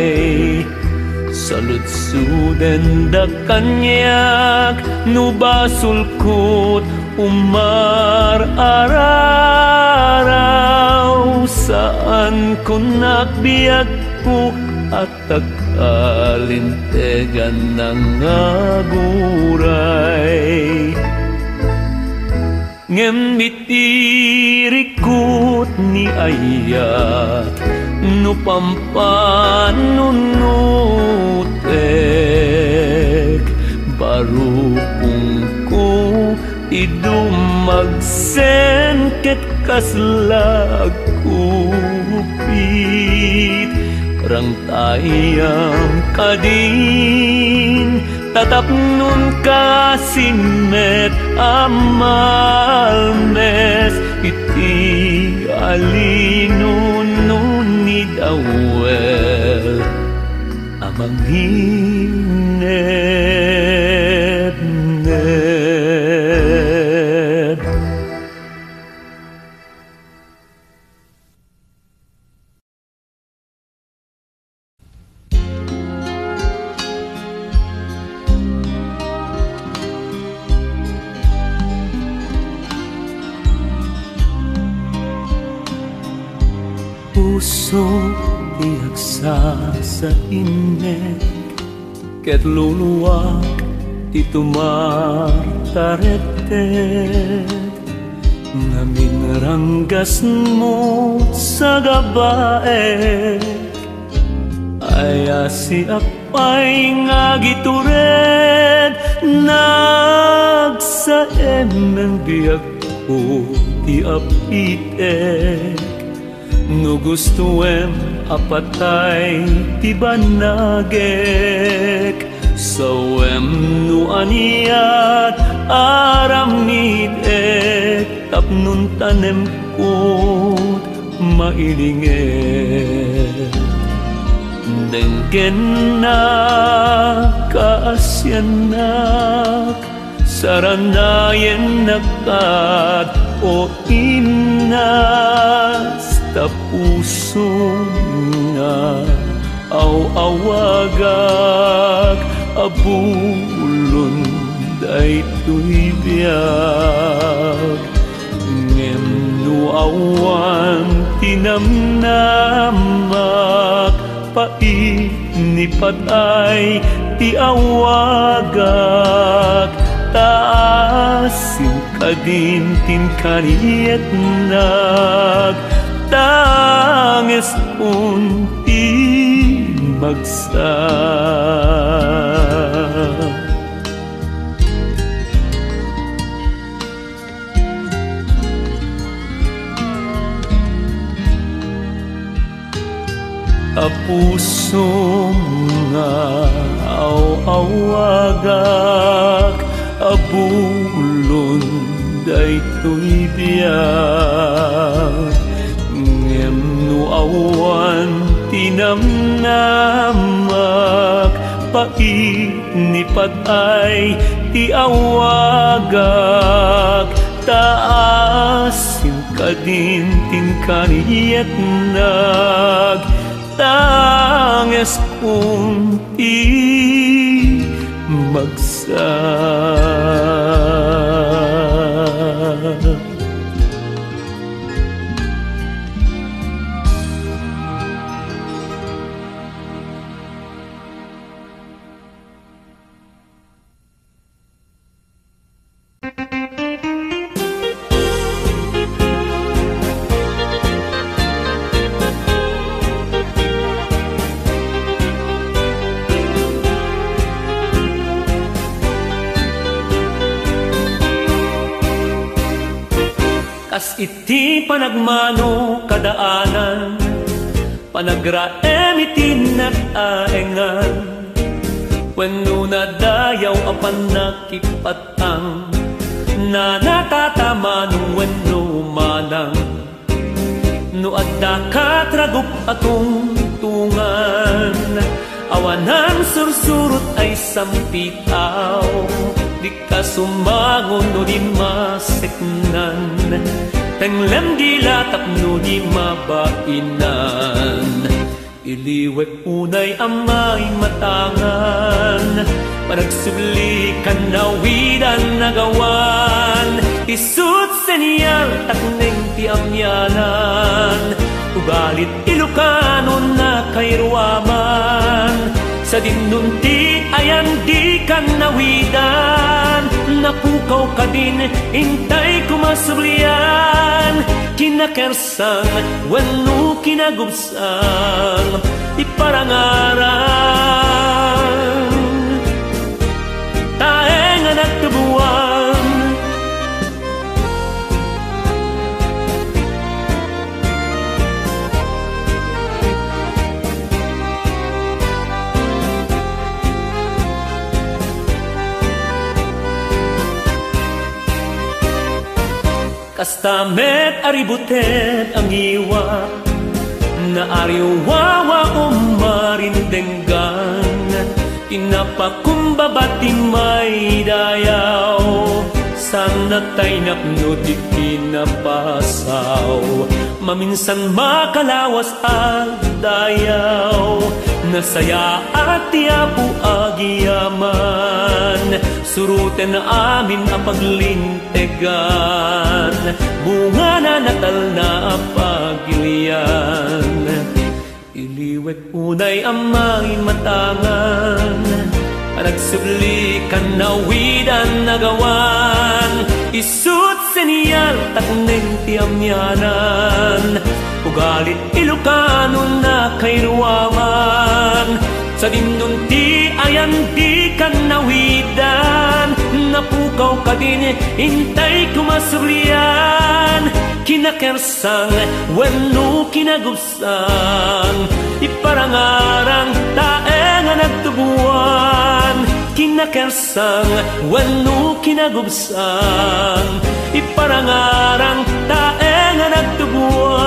saludsuden da kanyak no basulkot umar araraw saan ko nagbiag ko at takalintegan ng aguray ngem itirikot ni ayat no pampanunutek baru kungko idumagsen ket kaslag kupit rang tayang kadin tatap nun kasimet amal mes iti alinunun ni dawel amang hinep-nep. Puso iagsa sa inek ket luluwag ti tumartaretet nga minranggas mo sa gabae aya si apay nga gitured nagsaem ng biag ko ti apitek no gustuem apatay ti banagek sawem no aniat aramid ek tapnun tanem kot mailinget dengken na kaasyanak saranayen nakat o inas tapuso nga aw-awagak abulon daytoy biag ngem no awan tinamnamak painipatay ti awagak taasin kadin tinkaniyet nag tanges unti magsa apuso nga aw-awagak abulon daytoy biag ngem no awan tinamnamak painipatay ti awagak taasin kadin tinkaniyet nag tanges kunti magsa Kas iti panagmano kadaanan panagraem iti nag-aengan wenno nadayaw apan nakipatang na natatamano wenno manang no adda katragup atong tungan awanan sursurot ay sampitaw di ka sumangon no di maseknan tenglem di latap no di mabainan Iliwek unay amay matangan, panagsubli kanawidan nagawan, isut senyal takneng ti amyanan, ugalit Ilocano na kayruaman, sa dinunti ayan di kanawidan, napukaw ka din, intay kumasublian, kinakersang, wano kinagubsang, iparangaran, taeng anak tubuan. Kastamet aributet ang iwa, na ariwawa umarindenggan, inapakumbabati may dayaw, sana tay napno di pinapasaw, maminsan makalawas at dayaw, nasaya at tiyapo agiyaman, suruten na amin ang paglintegan, bunga na natal na pagilian. Iliwek unay amay matangan, panagsubli kanawidan nagawan, isut senyal takneng ti amyanan, ugalit Ilocano na kayruaman, sa dinunti ayan di kanawidan, napukaw ka din, intay kumasulian, kinakersang, wano kinagubsang, iparangarang taeng nagtubuan, kinakersang, wano kinagubsang, iparangarang taeng nagtubuan.